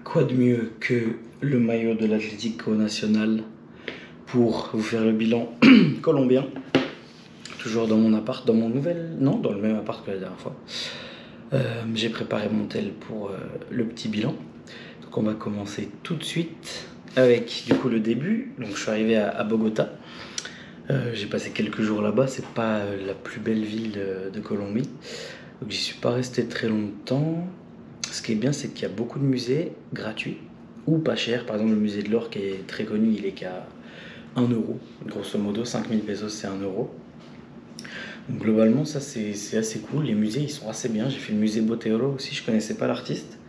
Quoi de mieux que le maillot de l'Atlético Nacional pour vous faire le bilan colombien. Toujours dans mon appart, dans mon nouvel... Non, dans le même appart que la dernière fois. J'ai préparé mon tel pour le petit bilan. Donc on va commencer tout de suite avec du coup le début. Donc je suis arrivé à Bogota. J'ai passé quelques jours là-bas. C'est pas la plus belle ville de Colombie. Donc j'y suis pas resté très longtemps. Ce qui est bien, c'est qu'il y a beaucoup de musées gratuits ou pas chers. Par exemple, le musée de l'or qui est très connu, il est qu'à 1 euro. Grosso modo, 5000 pesos, c'est 1 euro. Donc, globalement, ça c'est assez cool. Les musées, ils sont assez bien. J'ai fait le musée Botero aussi, je connaissais pas l'artiste,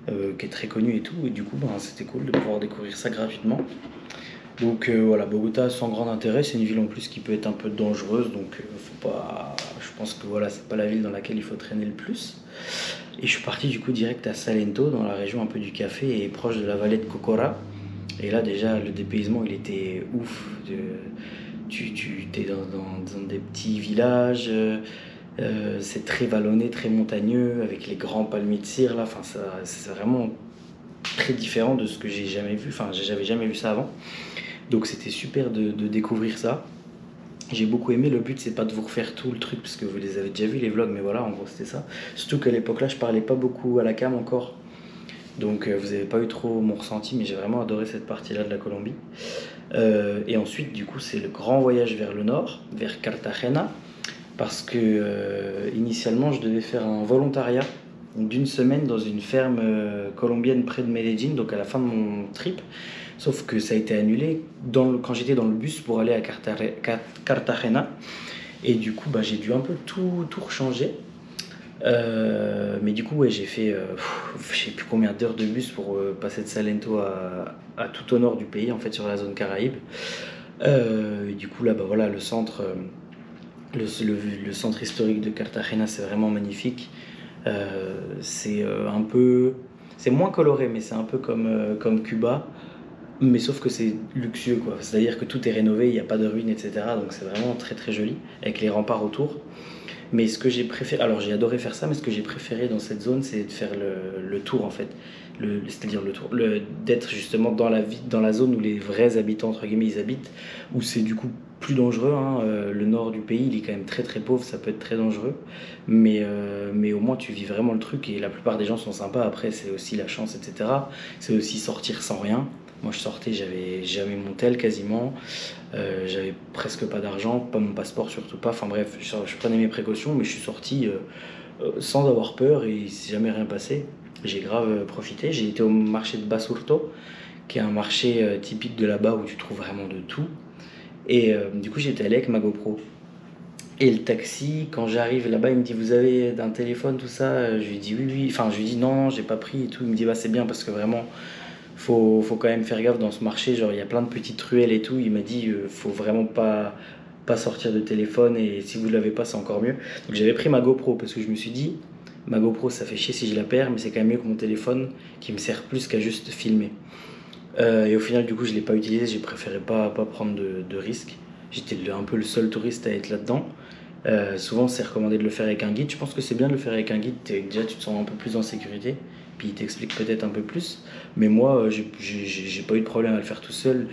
qui est très connu et tout. Et du coup, c'était cool de pouvoir découvrir ça gratuitement. Donc voilà, Bogota sans grand intérêt, c'est une ville en plus qui peut être un peu dangereuse, donc faut pas. Je pense que voilà, c'est pas la ville dans laquelle il faut traîner le plus. Et je suis parti du coup direct à Salento, dans la région un peu du café et proche de la vallée de Cocora. Et là déjà le dépaysement il était ouf. Tu t'es dans des petits villages, c'est très vallonné, très montagneux, avec les grands palmiers de cire là. Enfin, c'est vraiment très différent de ce que j'ai jamais vu. Enfin, j'avais jamais vu ça avant. Donc c'était super de découvrir ça. J'ai beaucoup aimé. Le but c'est pas de vous refaire tout le truc parce que vous les avez déjà vus les vlogs, mais voilà, en gros c'était ça. Surtout qu'à l'époque là je parlais pas beaucoup à la cam encore. Donc vous n'avez pas eu trop mon ressenti, mais j'ai vraiment adoré cette partie-là de la Colombie. Et ensuite, du coup, c'est le grand voyage vers le nord, vers Cartagena, parce que initialement, je devais faire un volontariat d'une semaine dans une ferme colombienne près de Medellín, donc à la fin de mon trip. Sauf que ça a été annulé quand j'étais dans le bus pour aller à Cartagena. Et du coup, j'ai dû un peu tout rechanger. Mais du coup, ouais, j'ai fait je sais plus combien d'heures de bus pour passer de Salento à tout au nord du pays, en fait, sur la zone Caraïbe. Et du coup, là, voilà, le centre, le centre historique de Cartagena, c'est vraiment magnifique. C'est un peu, c'est moins coloré, mais c'est un peu comme Cuba. Mais sauf que c'est luxueux, quoi. C'est-à-dire que tout est rénové, il n'y a pas de ruines, etc. Donc c'est vraiment très très joli, avec les remparts autour. Mais ce que j'ai préféré, alors j'ai adoré faire ça, mais ce que j'ai préféré dans cette zone, c'est de faire le tour en fait. C'est-à-dire le tour, d'être justement dans la zone où les vrais habitants, entre guillemets, ils habitent, où c'est du coup plus dangereux. Hein. Le nord du pays, il est quand même très très pauvre, ça peut être très dangereux. Mais au moins tu vis vraiment le truc et la plupart des gens sont sympas. Après, c'est aussi la chance, etc. C'est aussi sortir sans rien. Moi, je sortais, j'avais jamais mon tel quasiment. J'avais presque pas d'argent, pas mon passeport surtout pas. Enfin bref, je prenais mes précautions, mais je suis sorti sans avoir peur et il s'est jamais rien passé. J'ai grave profité. J'ai été au marché de Basurto, qui est un marché typique de là-bas où tu trouves vraiment de tout. Et du coup, j'étais allé avec ma GoPro. Et le taxi, quand j'arrive là-bas, il me dit vous avez un téléphone, tout ça. Je lui dis oui, oui. Enfin, je lui dis non, j'ai pas pris et tout. Il me dit bah c'est bien parce que vraiment faut quand même faire gaffe dans ce marché, genre il y a plein de petites ruelles et tout. Il m'a dit faut vraiment pas sortir de téléphone et si vous ne l'avez pas c'est encore mieux. Donc j'avais pris ma GoPro parce que je me suis dit ma GoPro ça fait chier si je la perds, mais c'est quand même mieux que mon téléphone qui me sert plus qu'à juste filmer. Et au final du coup je l'ai pas utilisé, j'ai préféré pas prendre de risques. J'étais un peu le seul touriste à être là-dedans. Souvent c'est recommandé de le faire avec un guide. Je pense que c'est bien de le faire avec un guide, déjà tu te sens un peu plus en sécurité, puis il t'explique peut-être un peu plus. Mais moi j'ai pas eu de problème à le faire tout seul.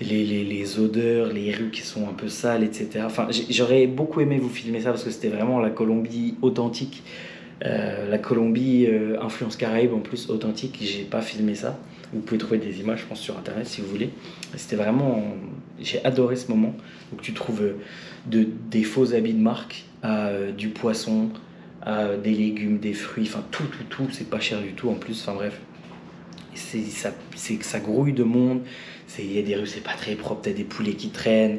Les odeurs, les rues qui sont un peu sales, etc. Enfin, j'aurais beaucoup aimé vous filmer ça parce que c'était vraiment la Colombie authentique. La Colombie influence Caraïbe en plus authentique. J'ai pas filmé ça. Vous pouvez trouver des images, je pense, sur internet si vous voulez. C'était vraiment. J'ai adoré ce moment. Donc tu trouves des faux habits de marque à du poisson, à des légumes, des fruits, enfin tout. C'est pas cher du tout en plus. Enfin bref. Ça grouille de monde. Il y a des rues, c'est pas très propre. T'as des poulets qui traînent.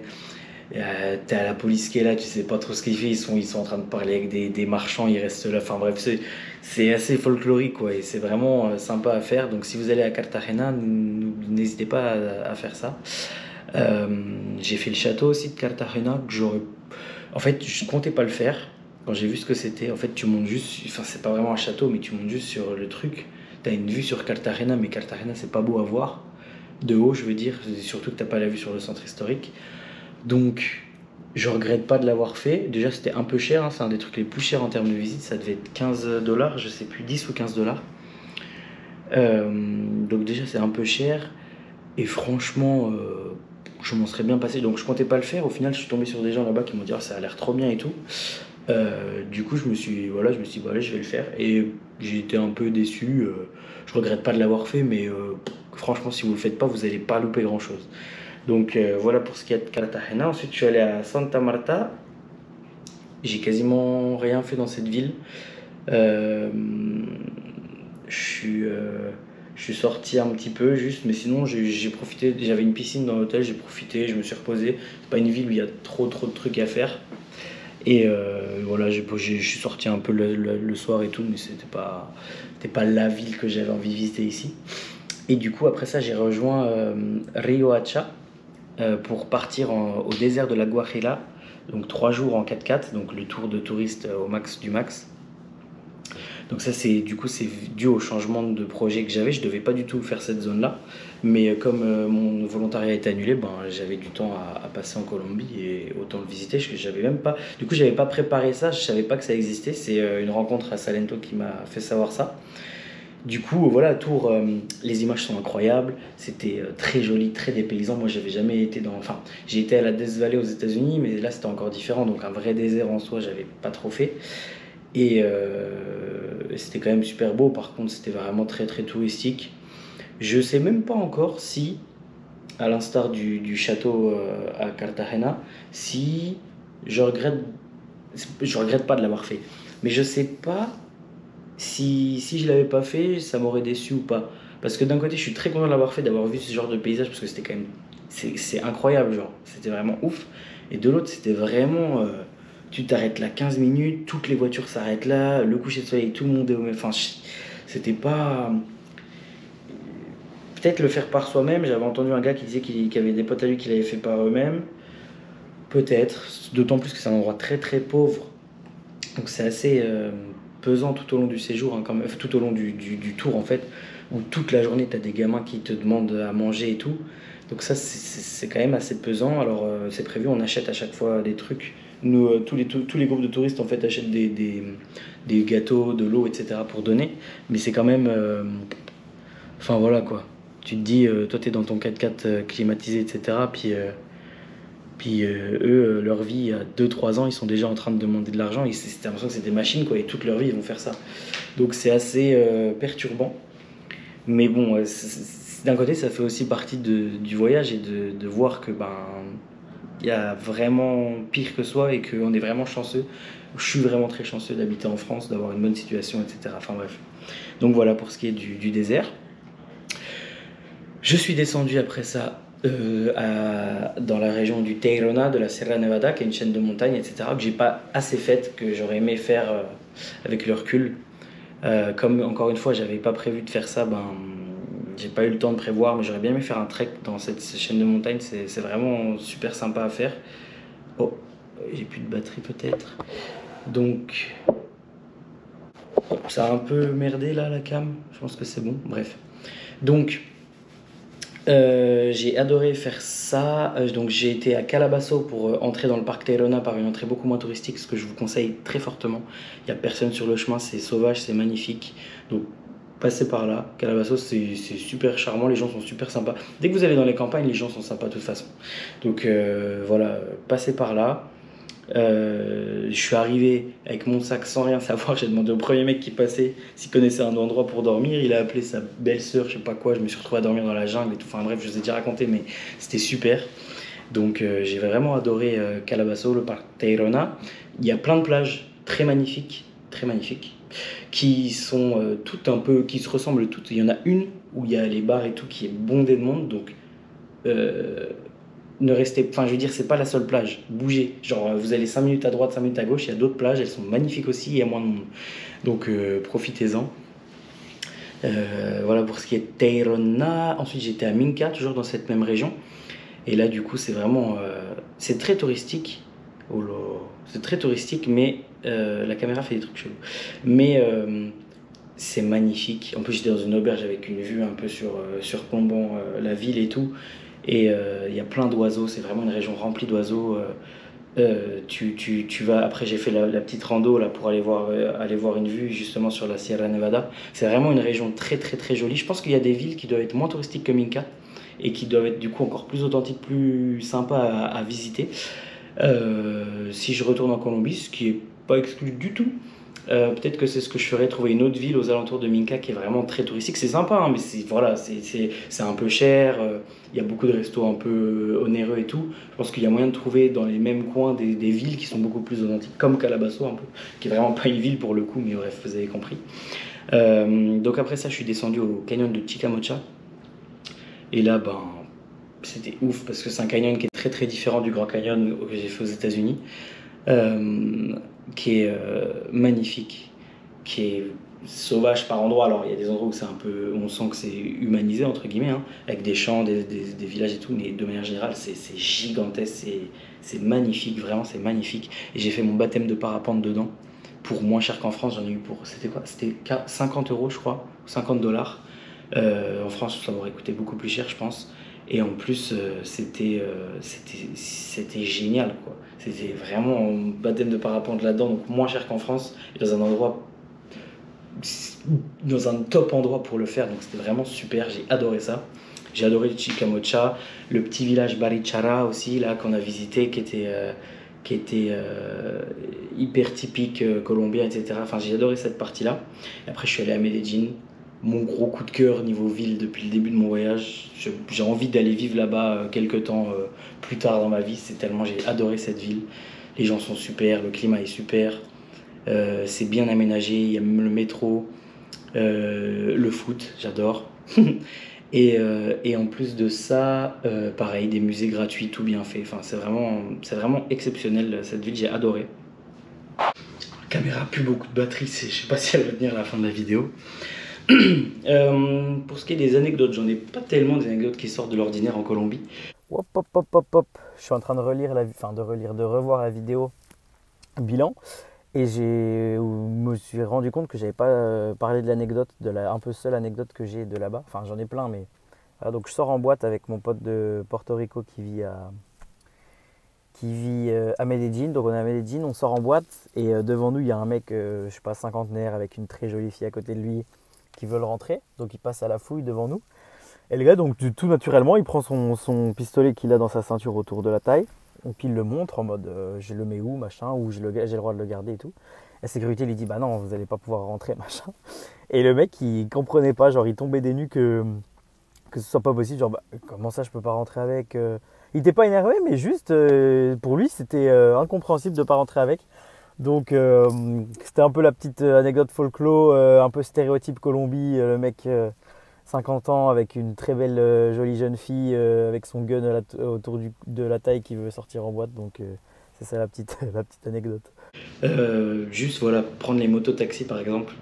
T'as la police qui est là, tu sais pas trop ce qu'ils font, ils sont en train de parler avec des marchands, ils restent là, enfin bref, c'est assez folklorique quoi, et c'est vraiment sympa à faire. Donc si vous allez à Cartagena, n'hésitez pas à faire ça. J'ai fait le château aussi de Cartagena, que j'aurais... En fait, je comptais pas le faire, quand j'ai vu ce que c'était. En fait, tu montes juste, enfin c'est pas vraiment un château, mais tu montes juste sur le truc, t'as une vue sur Cartagena, mais Cartagena c'est pas beau à voir, de haut je veux dire, surtout que t'as pas la vue sur le centre historique. Donc, je regrette pas de l'avoir fait. Déjà, c'était un peu cher, hein, c'est un des trucs les plus chers en termes de visite. Ça devait être 15 dollars, je sais plus, 10 ou 15 dollars. Donc déjà c'est un peu cher et franchement je m'en serais bien passé. Donc je comptais pas le faire. Au final je suis tombé sur des gens là-bas qui m'ont dit ah, ça a l'air trop bien et tout. Du coup je me suis dit bah, allez je vais le faire et j'ai été un peu déçu. Je regrette pas de l'avoir fait mais franchement si vous le faites pas vous allez pas louper grand-chose. Donc voilà pour ce qui est de Cartagena. Ensuite je suis allé à Santa Marta. J'ai quasiment rien fait dans cette ville. Euh, je suis, euh, je suis sorti un petit peu juste, mais sinon j'ai profité. J'avais une piscine dans l'hôtel, j'ai profité, je me suis reposé. C'est pas une ville où il y a trop de trucs à faire. Et voilà, je suis sorti un peu le soir et tout, mais c'était pas la ville que j'avais envie de visiter ici. Et du coup, après ça, j'ai rejoint Rio Hacha pour partir au désert de la Guajira. Donc 3 jours en 4x4, donc le tour de touristes au max du max. Donc ça c'est du coup c'est dû au changement de projet que j'avais. Je devais pas du tout faire cette zone-là, mais comme mon volontariat était annulé, ben j'avais du temps à passer en Colombie et autant le visiter. J'avais même pas, du coup j'avais pas préparé ça, je savais pas que ça existait. C'est une rencontre à Salento qui m'a fait savoir ça. Du coup voilà Tours, les images sont incroyables. C'était très joli, très dépaysant. Moi j'avais jamais été enfin j'ai été à la Death Valley aux États-Unis, mais là c'était encore différent. Donc un vrai désert en soi, j'avais pas trop fait. Et c'était quand même super beau, par contre c'était vraiment très touristique. Je sais même pas encore si, à l'instar du château à Cartagena, si je regrette, je regrette pas de l'avoir fait. Mais je sais pas si je l'avais pas fait, ça m'aurait déçu ou pas. Parce que d'un côté je suis très content de l'avoir fait, d'avoir vu ce genre de paysage, parce que c'était quand même, c'est incroyable, genre, c'était vraiment ouf. Et de l'autre c'était vraiment... tu t'arrêtes là 15 minutes, toutes les voitures s'arrêtent là, le coucher de soleil, tout le monde est au même. Enfin, c'était pas. Peut-être le faire par soi-même. J'avais entendu un gars qui disait qu'il y avait des potes à lui qui l'avaient fait par eux-mêmes. Peut-être. D'autant plus que c'est un endroit très pauvre. Donc c'est assez pesant tout au long du séjour, hein, tout au long du tour en fait. Où toute la journée t'as des gamins qui te demandent à manger et tout. Donc ça c'est quand même assez pesant. Alors c'est prévu, on achète à chaque fois des trucs. Nous, tous les groupes de touristes en fait achètent des gâteaux, de l'eau, etc. pour donner. Mais c'est quand même... Enfin voilà quoi. Tu te dis, toi t'es dans ton 4x4 climatisé, etc. Eux, leur vie, à 2 3 ans, ils sont déjà en train de demander de l'argent. C'est l'impression que c'est des machines quoi. Et toute leur vie, ils vont faire ça. Donc c'est assez perturbant. Mais bon, d'un côté, ça fait aussi partie du voyage et de voir que ben il y a vraiment pire que soi et qu'on est vraiment chanceux. Je suis vraiment très chanceux d'habiter en France, d'avoir une bonne situation, etc. Enfin bref. Donc voilà pour ce qui est du désert. Je suis descendu après ça dans la région du Tayrona, de la Sierra Nevada, qui est une chaîne de montagnes, etc. Que j'ai pas assez faite, que j'aurais aimé faire avec le recul. Comme encore une fois, j'avais pas prévu de faire ça, ben j'ai pas eu le temps de prévoir, mais j'aurais bien aimé faire un trek dans cette chaîne de montagnes. C'est vraiment super sympa à faire. Oh, j'ai plus de batterie peut-être. Donc, ça a un peu merdé là la cam. Je pense que c'est bon. Bref. Donc, j'ai adoré faire ça. Donc, j'ai été à Calabasso pour entrer dans le parc Tayrona par une entrée beaucoup moins touristique, ce que je vous conseille très fortement. Il n'y a personne sur le chemin, c'est sauvage, c'est magnifique. Donc, passez par là. Calabasso, c'est super charmant, les gens sont super sympas. Dès que vous allez dans les campagnes, les gens sont sympas de toute façon. Donc voilà, passez par là. Je suis arrivé avec mon sac sans rien savoir. J'ai demandé au premier mec qui passait s'il connaissait un endroit pour dormir. Il a appelé sa belle-sœur, je sais pas quoi. Je me suis retrouvé à dormir dans la jungle et tout. Enfin bref, je vous ai déjà raconté, mais c'était super. Donc j'ai vraiment adoré Calabasso, le parc Tayrona. Il y a plein de plages très magnifiques, qui sont toutes un peu, qui se ressemblent toutes. Il y en a une où il y a les bars et tout qui est bondé de monde, donc ne restez, enfin je veux dire c'est pas la seule plage, bougez, genre vous allez 5 minutes à droite, 5 minutes à gauche, il y a d'autres plages, elles sont magnifiques aussi et il y a moins de monde. Donc profitez-en. Voilà pour ce qui est de Tayrona. Ensuite j'étais à Minca, toujours dans cette même région. Et là du coup c'est vraiment, c'est très touristique. Oh là, c'est très touristique, mais la caméra fait des trucs chelous. Mais c'est magnifique. En plus, j'étais dans une auberge avec une vue un peu surplombant la ville et tout. Et il y a plein d'oiseaux. C'est vraiment une région remplie d'oiseaux. Tu vas, après j'ai fait la petite rando là pour aller voir une vue justement sur la Sierra Nevada. C'est vraiment une région très très très jolie. Je pense qu'il y a des villes qui doivent être moins touristiques que Minca et qui doivent être du coup encore plus authentiques, plus sympas à visiter. Si je retourne en Colombie, ce qui est pas exclu du tout, peut-être que c'est ce que je ferais, trouver une autre ville aux alentours de Minca qui est vraiment très touristique. C'est sympa, hein, mais voilà, c'est un peu cher. Il y a beaucoup de restos un peu onéreux et tout. Je pense qu'il y a moyen de trouver dans les mêmes coins des villes qui sont beaucoup plus authentiques, comme Calabasso un peu, qui est vraiment pas une ville pour le coup, mais bref, vous avez compris. Donc après ça, je suis descendu au canyon de Chicamocha. Et là, ben, c'était ouf parce que c'est un canyon qui est très très différent du Grand Canyon que j'ai fait aux États-Unis, euh, qui est magnifique, qui est sauvage par endroits. Alors il y a des endroits où c'est un peu, on sent que c'est humanisé entre guillemets, hein, avec des champs, des villages et tout, mais de manière générale c'est gigantesque, c'est magnifique, vraiment c'est magnifique. Et j'ai fait mon baptême de parapente dedans pour moins cher qu'en France. J'en ai eu pour, c'était quoi? C'était 50 euros je crois, 50 $. En France, ça m'aurait coûté beaucoup plus cher, je pense. Et en plus, c'était génial, quoi. C'était vraiment un baptême de parapente là-dedans, donc moins cher qu'en France, et dans un top endroit pour le faire, donc c'était vraiment super, j'ai adoré ça. J'ai adoré le Chicamocha, le petit village Barichara aussi, là, qu'on a visité, qui était hyper typique colombien, etc. Enfin, j'ai adoré cette partie-là. Et après, je suis allé à Medellín, mon gros coup de cœur niveau ville depuis le début de mon voyage. J'ai envie d'aller vivre là-bas quelques temps plus tard dans ma vie. C'est tellement j'ai adoré cette ville. Les gens sont super, le climat est super, c'est bien aménagé, il y a même le métro, le foot, j'adore. Et en plus de ça, pareil, des musées gratuits, tout bien fait. Enfin, c'est vraiment exceptionnel cette ville, j'ai adoré. La caméra a plus beaucoup de batterie, je sais pas si elle va tenir à la fin de la vidéo. Pour ce qui est des anecdotes, j'en ai pas tellement des anecdotes qui sortent de l'ordinaire en Colombie. Hop, hop, hop, hop, hop. Je suis en train de relire de revoir la vidéo bilan et me suis rendu compte que j'avais pas parlé de l'anecdote, de la un peu seule anecdote que j'ai de là-bas. Enfin, j'en ai plein, mais voilà, donc je sors en boîte avec mon pote de Porto Rico qui vit à Medellín. Donc on est à Medellín, on sort en boîte et devant nous il y a un mec, je sais pas, cinquantenaire avec une très jolie fille à côté de lui qui veulent rentrer. Donc il passe à la fouille devant nous. Et le gars, donc tout naturellement, il prend son pistolet qu'il a dans sa ceinture autour de la taille. Donc il le montre en mode je le mets où, machin, ou j'ai le droit de le garder et tout. La sécurité lui dit bah non, vous allez pas pouvoir rentrer, machin. Et le mec, il comprenait pas, genre il tombait des nues que ce soit pas possible. Genre bah, comment ça, je peux pas rentrer avec Il était pas énervé, mais juste pour lui, c'était incompréhensible de pas rentrer avec. Donc c'était un peu la petite anecdote folklore, un peu stéréotype Colombie, le mec 50 ans avec une très belle jolie jeune fille avec son gun autour de la taille qui veut sortir en boîte. Donc c'est ça la petite, la petite anecdote. Juste voilà, prendre les mototaxis par exemple.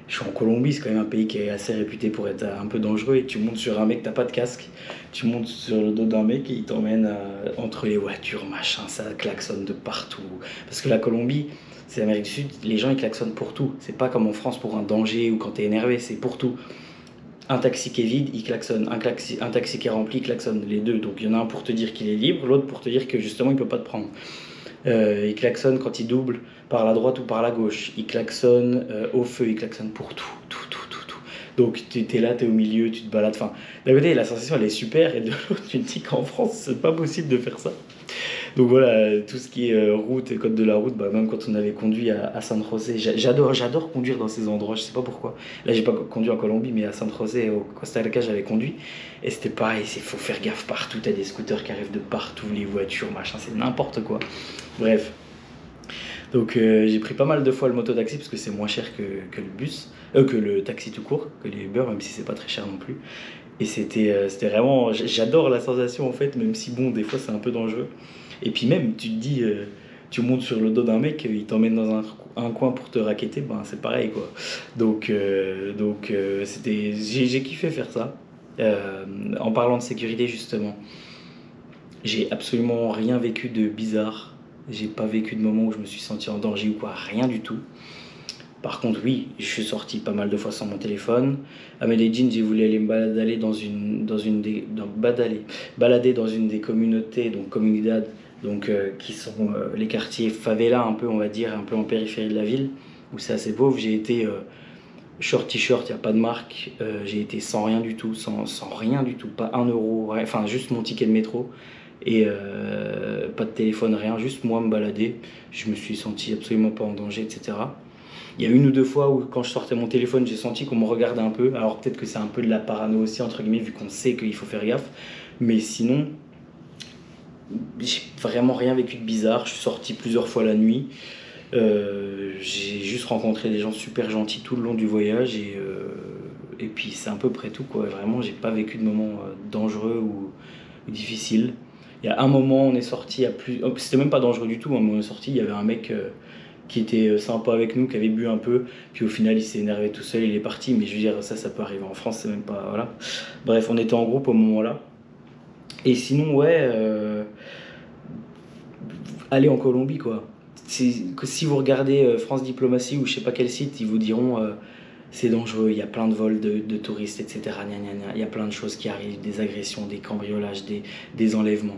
Je suis en Colombie, c'est quand même un pays qui est assez réputé pour être un peu dangereux. Et tu montes sur un mec, t'as pas de casque, tu montes sur le dos d'un mec et il t'emmène entre les voitures, machin, ça klaxonne de partout. Parce que la Colombie, c'est l'Amérique du Sud, les gens ils klaxonnent pour tout. C'est pas comme en France pour un danger ou quand t'es énervé, c'est pour tout. Un taxi qui est vide, il klaxonne. Un taxi qui est rempli, il klaxonne. Les deux. Donc il y en a un pour te dire qu'il est libre, l'autre pour te dire que justement il peut pas te prendre. Il klaxonne quand il double par la droite ou par la gauche. Il klaxonne au feu, il klaxonne pour tout, tout, tout, tout, tout. Donc tu es là, tu es au milieu, tu te balades. Enfin, d'un côté, la sensation elle est super, et de l'autre, tu te dis qu'en France, c'est pas possible de faire ça. Donc voilà, tout ce qui est route et code de la route, bah, même quand on avait conduit à San José, j'adore conduire dans ces endroits, je sais pas pourquoi. Là, j'ai pas conduit en Colombie, mais à San José, au Costa Rica, j'avais conduit. Et c'était pareil, il faut faire gaffe partout, t'as des scooters qui arrivent de partout, les voitures, machin, c'est n'importe quoi. Bref. Donc j'ai pris pas mal de fois le mototaxi parce que c'est moins cher que le bus, que le taxi tout court, que les Uber, même si c'est pas très cher non plus. Et c'était vraiment, j'adore la sensation en fait, même si bon, des fois c'est un peu dangereux. Et puis même, tu te dis, tu montes sur le dos d'un mec, il t'emmène dans un coin pour te racketter, ben c'est pareil quoi. Donc j'ai kiffé faire ça. En parlant de sécurité justement, j'ai absolument rien vécu de bizarre. J'ai pas vécu de moment où je me suis senti en danger ou quoi, rien du tout. Par contre, oui, je suis sorti pas mal de fois sans mon téléphone. À Medellín, j'ai voulu aller me balader balader dans une des communautés, donc comunidad donc qui sont les quartiers favela un peu, on va dire, un peu en périphérie de la ville, où c'est assez pauvre. J'ai été short t-shirt, il n'y a pas de marque, j'ai été sans rien du tout, sans rien du tout, pas 1 euro, enfin juste mon ticket de métro, et pas de téléphone, rien, juste moi me balader. Je me suis senti absolument pas en danger, etc. Il y a une ou deux fois où quand je sortais mon téléphone, j'ai senti qu'on me regardait un peu. Alors peut-être que c'est un peu de la parano aussi, entre guillemets, vu qu'on sait qu'il faut faire gaffe. Mais sinon, j'ai vraiment rien vécu de bizarre. Je suis sorti plusieurs fois la nuit. J'ai juste rencontré des gens super gentils tout le long du voyage. Et puis c'est à peu près tout, quoi. Vraiment, j'ai pas vécu de moments dangereux ou difficiles. Il y a un moment, on est sorti à plus. Oh, c'était même pas dangereux du tout, hein, mais on est sorti, il y avait un mec qui était sympa avec nous, qui avait bu un peu, puis au final il s'est énervé tout seul, il est parti, mais je veux dire, ça peut arriver en France, c'est même pas. Voilà. Bref, on était en groupe au moment-là. Et sinon, ouais, aller en Colombie, quoi. Si vous regardez France Diplomatie ou je sais pas quel site, ils vous diront c'est dangereux, il y a plein de vols de touristes, etc. Gna, gna, gna. Il y a plein de choses qui arrivent, des agressions, des cambriolages, des enlèvements.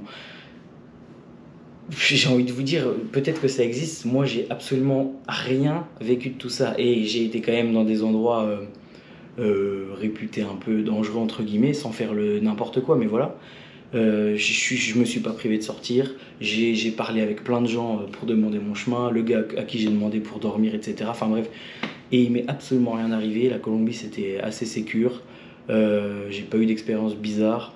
J'ai envie de vous dire, peut-être que ça existe, moi j'ai absolument rien vécu de tout ça. Et j'ai été quand même dans des endroits réputés un peu dangereux, entre guillemets, sans faire le n'importe quoi, mais voilà. Je me suis pas privé de sortir, j'ai parlé avec plein de gens pour demander mon chemin, le gars à qui j'ai demandé pour dormir, etc. Enfin bref, et il m'est absolument rien arrivé, la Colombie c'était assez sécure, j'ai pas eu d'expérience bizarre.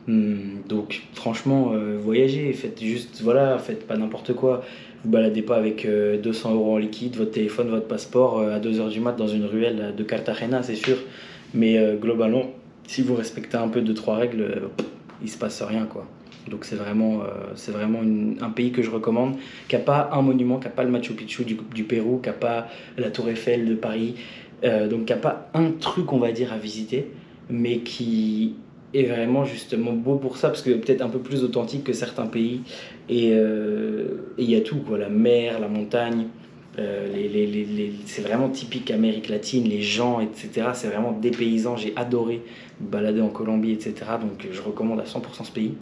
Donc franchement, voyagez, faites juste, voilà, faites pas n'importe quoi. Vous baladez pas avec 200 euros en liquide, votre téléphone, votre passeport à 2 heures du mat dans une ruelle de Cartagena, c'est sûr. Mais globalement, si vous respectez un peu deux trois règles, il se passe rien, quoi. Donc c'est vraiment un pays que je recommande, qui a pas un monument, qui a pas le Machu Picchu du Pérou, qui a pas la Tour Eiffel de Paris, donc qui a pas un truc, on va dire, à visiter, mais qui est vraiment justement beau pour ça, parce que peut-être un peu plus authentique que certains pays. Et il y a tout, quoi, la mer, la montagne, c'est vraiment typique Amérique latine, les gens, etc. C'est vraiment dépaysant, j'ai adoré me balader en Colombie, etc. Donc je recommande à 100% ce pays.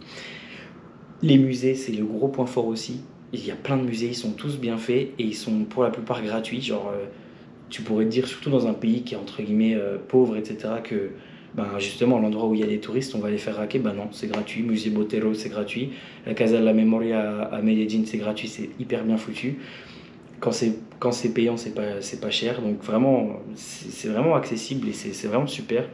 Les musées, c'est le gros point fort aussi. Il y a plein de musées, ils sont tous bien faits et ils sont pour la plupart gratuits. Genre, tu pourrais te dire, surtout dans un pays qui est entre guillemets pauvre, etc., que ben, justement, l'endroit où il y a des touristes, on va les faire raquer. Ben non, c'est gratuit. Musée Botero, c'est gratuit. La Casa de la Memoria à Medellín, c'est gratuit, c'est hyper bien foutu. Quand c'est payant, c'est pas cher. Donc vraiment, c'est vraiment accessible et c'est vraiment super.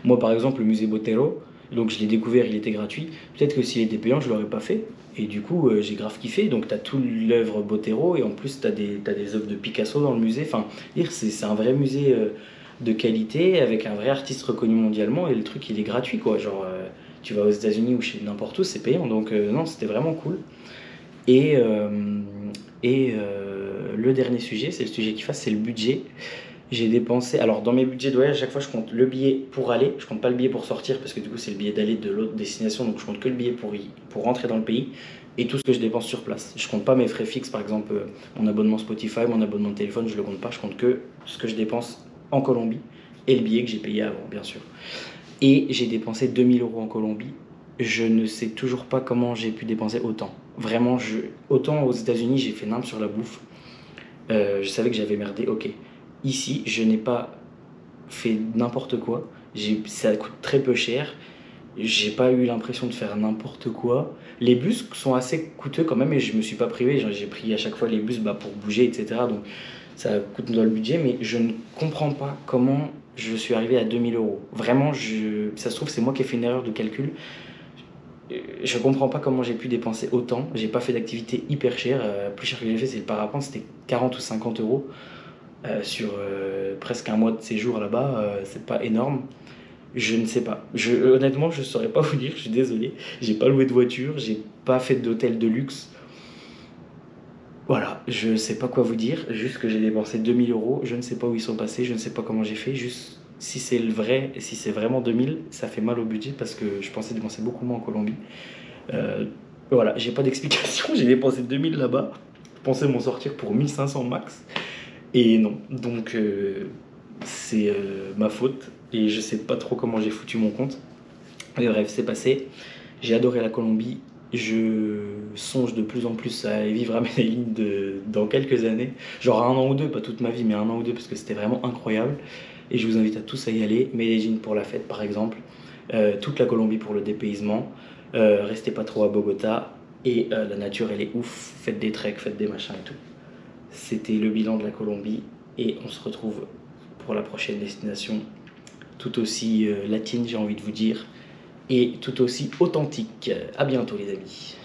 Moi, par exemple, le musée Botero, donc je l'ai découvert, il était gratuit. Peut-être que s'il était payant, je l'aurais pas fait. Et du coup, j'ai grave kiffé. Donc, tu as toute l'œuvre Botero et en plus, tu as des œuvres de Picasso dans le musée. Enfin, c'est un vrai musée de qualité avec un vrai artiste reconnu mondialement et le truc, il est gratuit, quoi. Genre, tu vas aux États-Unis ou chez n'importe où, c'est payant. Donc, non, c'était vraiment cool. Et, euh, et le dernier sujet, c'est le sujet qui fasse, c'est le budget. J'ai dépensé. Alors, dans mes budgets de voyage, à chaque fois, je compte le billet pour aller. Je compte pas le billet pour sortir parce que du coup, c'est le billet d'aller de l'autre destination. Donc, je compte que le billet pour rentrer dans le pays et tout ce que je dépense sur place. Je compte pas mes frais fixes, par exemple, mon abonnement Spotify, mon abonnement de téléphone, je le compte pas. Je compte que ce que je dépense en Colombie et le billet que j'ai payé avant, bien sûr. Et j'ai dépensé 2 000 € en Colombie. Je ne sais toujours pas comment j'ai pu dépenser autant. Vraiment, autant aux États-Unis, j'ai fait nimp sur la bouffe. Je savais que j'avais merdé, ok. Ici, je n'ai pas fait n'importe quoi. Ça coûte très peu cher. J'ai pas eu l'impression de faire n'importe quoi. Les bus sont assez coûteux quand même et je me suis pas privé. Genre, j'ai pris à chaque fois les bus pour bouger, etc. Donc ça coûte dans le budget, mais je ne comprends pas comment je suis arrivé à 2 000 €. Vraiment, ça se trouve, c'est moi qui ai fait une erreur de calcul. Je comprends pas comment j'ai pu dépenser autant. J'ai pas fait d'activité hyper chère. Plus cher que j'ai fait, c'est le parapente, c'était 40 ou 50 € sur presque un mois de séjour là-bas. C'est pas énorme. Je ne sais pas. Honnêtement, je saurais pas vous dire. Je suis désolé. J'ai pas loué de voiture. J'ai pas fait d'hôtel de luxe. Voilà, je sais pas quoi vous dire. Juste que j'ai dépensé 2 000 €. Je ne sais pas où ils sont passés. Je ne sais pas comment j'ai fait. Juste si c'est le vrai, et si c'est vraiment 2 000, ça fait mal au budget parce que je pensais dépenser beaucoup moins en Colombie. Euh, voilà, j'ai pas d'explication. J'ai dépensé 2 000 là-bas. Je pensais m'en sortir pour 1 500 max. Et non. Donc c'est ma faute. Et je sais pas trop comment j'ai foutu mon compte. Mais bref, c'est passé. J'ai adoré la Colombie. je songe de plus en plus à aller vivre à Medellín dans quelques années. Genre un an ou deux, pas toute ma vie, mais un an ou deux, parce que c'était vraiment incroyable. Et je vous invite à tous à y aller. Medellín pour la fête, par exemple. Toute la Colombie pour le dépaysement. Restez pas trop à Bogota. Et la nature, elle est ouf. Faites des treks, faites des machins et tout. C'était le bilan de la Colombie. Et on se retrouve pour la prochaine destination. Tout aussi latine, j'ai envie de vous dire. Et tout aussi authentique. À bientôt, les amis.